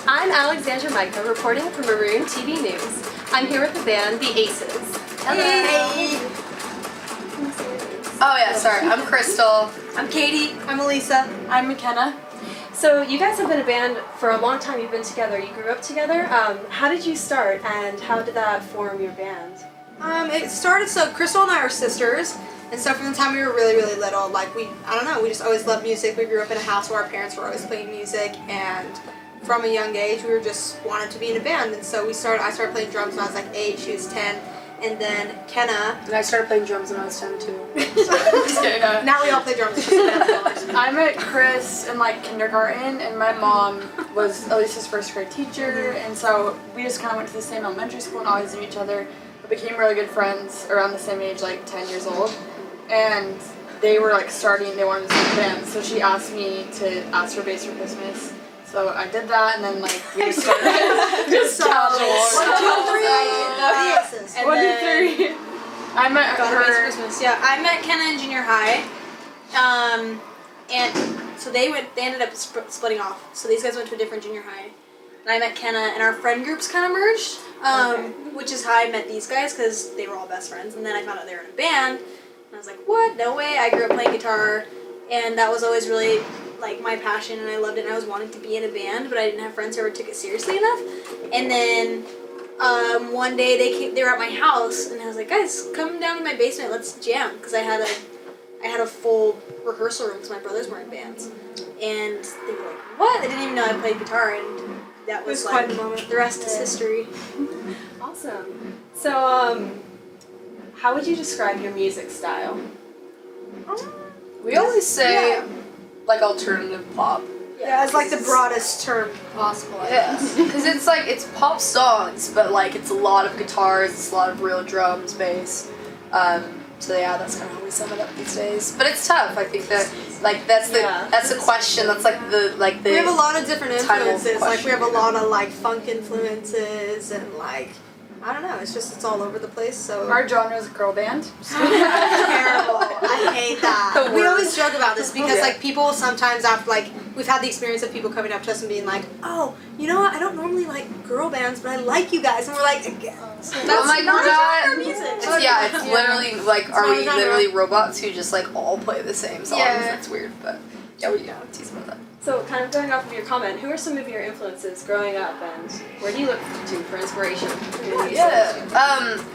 I'm Aleksandra Majka, reporting for Maroon TV News. I'm here with the band, the Aces. Hello. Hey. Oh yeah, sorry. I'm Cristal. I'm Katie. I'm Alisa. I'm McKenna. So you guys have been a band for a long time. You've been together. You grew up together. How did you start, and how did that form your band? It started, so Cristal and I are sisters, and so from the time we were really, really little, like we just always loved music. We grew up in a house where our parents were always playing music, and from a young age we were just wanted to be in a band, and so I started playing drums when I was like 8, she was 10, and then Kenna. And I started playing drums when I was 10 too. Just kidding. Now we all play drums. I met Chris in like kindergarten, and my mom was Elisa's first grade teacher, and so we just kind of went to the same elementary school and always knew each other. We became really good friends around the same age, like 10 years old, and they were like they wanted to start a band, so she asked me to ask for bass for Christmas. So I did that, and then like we just started just casual. 1, 2, 3. 1, 2, 3. I met her. Christmas. Yeah, I met Kenna in junior high, and so they ended up splitting off. So these guys went to a different junior high, and I met Kenna, and our friend groups kind of merged, which is how I met these guys because they were all best friends. And then I found out they were in a band, and I was like, what? No way! I grew up playing guitar, and that was always really like my passion, and I loved it, and I was wanting to be in a band, but I didn't have friends who ever took it seriously enough. And then one day they were at my house, and I was like, guys, come down to my basement, let's jam, because I had a full rehearsal room because my brothers were in bands, and they were like, what? They didn't even know I played guitar, and that was like, quite the moment. The rest is history. Awesome. So, how would you describe your music style? We always say like alternative pop. Yeah, it's like the broadest term possible. Yes, because it's pop songs, but like it's a lot of guitars, it's a lot of real drums, bass. So yeah, that's kind of how we sum it up these days. But it's tough. I think that like that's the question. That's like the We have a lot of different influences. Like we have a lot of like funk influences and like I don't know. It's all over the place. So Our genre is girl band. Terrible. I hate that. We always joke about this because like people sometimes after like we've had the experience of people coming up to us and being like, oh, you know what? I don't normally like girl bands, but I like you guys, and we're like, that's not our music. It's literally like, are we literally robots who just like all play the same songs? Yeah. That's weird, but yeah, we tease about that. So, kind of going off of your comment, who are some of your influences growing up, and where do you look to for inspiration?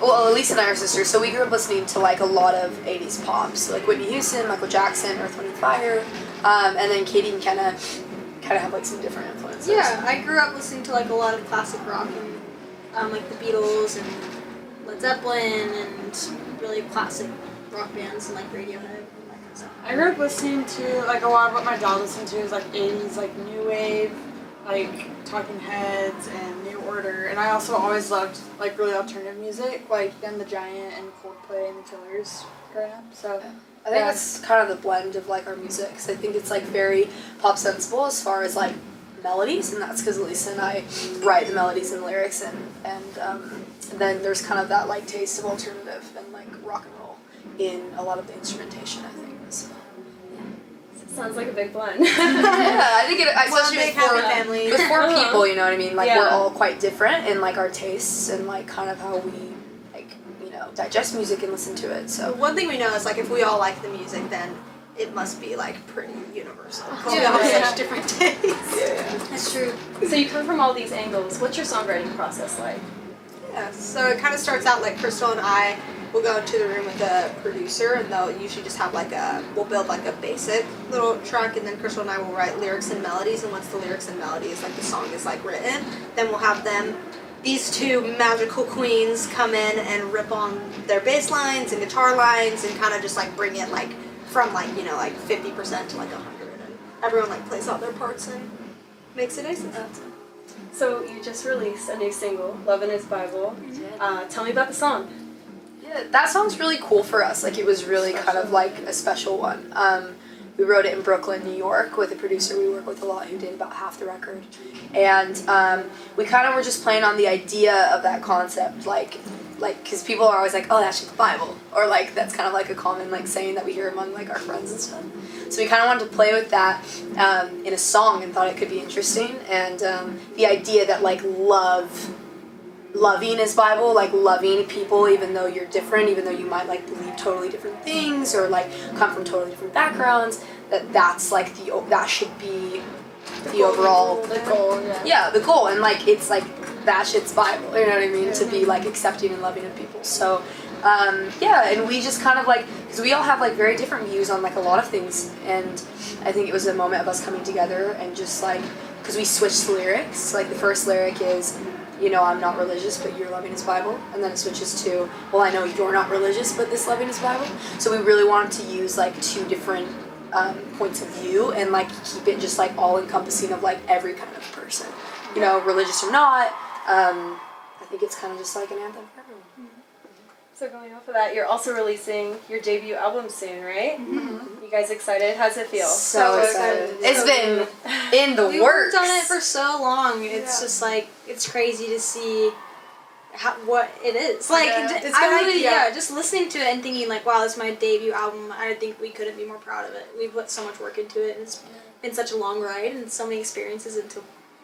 Well, Alisa and I are sisters, so we grew up listening to like a lot of 80s pop, so like Whitney Houston, Michael Jackson, Earth, Wind & Fire, and then Katie and Kenna kind of have like some different influences. Yeah, I grew up listening to like a lot of classic rock and like the Beatles and Led Zeppelin and really classic rock bands and like Radiohead. I grew up listening to like a lot of what my dad listened to is like 80s, like new wave, like Talking Heads and New Order, and I also always loved like really alternative music, like Then the Giant and Coldplay and the Killers growing up. So I think that's kind of the blend of like our music, because I think it's like very pop sensible as far as like melodies, and that's because Alisa and I write the melodies and lyrics, and then there's kind of that like taste of alternative and like rock and roll in a lot of the instrumentation, I think. So. Sounds like a big blend. Yeah, I think especially with four people, you know what I mean? Like we're all quite different in like our tastes and like kind of how we like, you know, digest music and listen to it. So one thing we know is like if we all like the music, then it must be like pretty universal. Because we all have such different tastes. Yeah. That's true. So you come from all these angles. What's your songwriting process like? Yeah, so it kind of starts out like Cristal and I will go into the room with a producer, and they'll usually just have like we'll build like a basic little track, and then Cristal and I will write lyrics and melodies, and once the lyrics and melodies, like the song is like written, then we'll have these two magical queens come in and rip on their bass lines and guitar lines and kind of just like bring it like from like, you know, like 50% to like 100, and everyone like plays out their parts and makes it nice. So you just released a new single, Lovin' Is Bible. Tell me about the song. Yeah, that song's really cool for us. Like, it was really kind of like a special one. We wrote it in Brooklyn, New York, with a producer we work with a lot who did about half the record. And we kind of were just playing on the idea of that concept, like, because people are always like, oh, that's just the Bible. Or, like, that's kind of like a common, like, saying that we hear among, like, our friends and stuff. So we kind of wanted to play with that in a song and thought it could be interesting. And the idea that like loving is Bible, like loving people even though you're different, even though you might like believe totally different things or like come from totally different backgrounds, that's like that should be the overall goal. Yeah, the goal. And like it's like that shit's Bible, you know what I mean? To be like accepting and loving of people. So and we just kind of like, because we all have like very different views on like a lot of things, and I think it was a moment of us coming together and just like, because we switched the lyrics. Like the first lyric is, you know, I'm not religious, but you're loving His Bible. And then it switches to, well, I know you're not religious, but this loving His Bible. So we really wanted to use like two different points of view and like keep it just like all encompassing of like every kind of person, you know, religious or not. I think it's kind of just like an anthem for everyone. So going off of that, you're also releasing your debut album soon, right? Mm-hmm. You guys excited? How's it feel? So excited. It's been in the We works. worked on it for so long. It's just like, it's crazy to see what it is. Like, It's I gonna really, be, yeah. just listening to it and thinking like, wow, this is my debut album. I think we couldn't be more proud of it. We put so much work into it, and it's been such a long ride and so many experiences into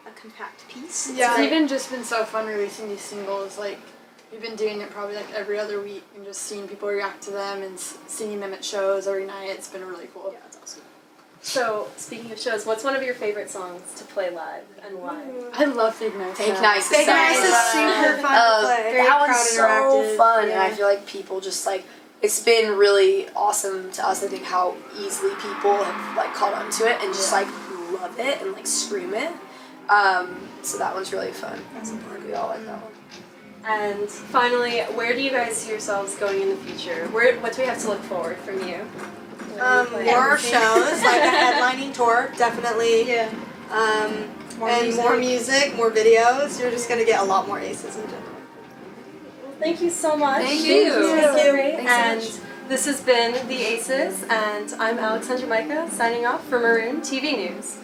a compact piece. It's even just been so fun releasing these singles. Like, we've been doing it probably like every other week and just seeing people react to them and singing them at shows every night. It's been really cool. Yeah, it's awesome. So, speaking of shows, what's one of your favorite songs to play live and why? I love Fake Nice. Fake Nice is Fake Nice is super fun to play. Very that one's crowd so interactive. fun, and Yeah. I feel like people just like, it's been really awesome to us, I think, how easily people have like caught on to it and just like love it and like scream it. So that one's really fun. We all like that one. And finally, where do you guys see yourselves going in the future? What do we have to look forward from you? More shows, like a headlining tour, definitely. Yeah. More music, more videos. You're just gonna get a lot more aces in general. Well, thank you so much. Thank you. Thank you. Great. Thanks so And this has been The Aces, and I'm Aleksandra Majka signing off for Maroon TV News.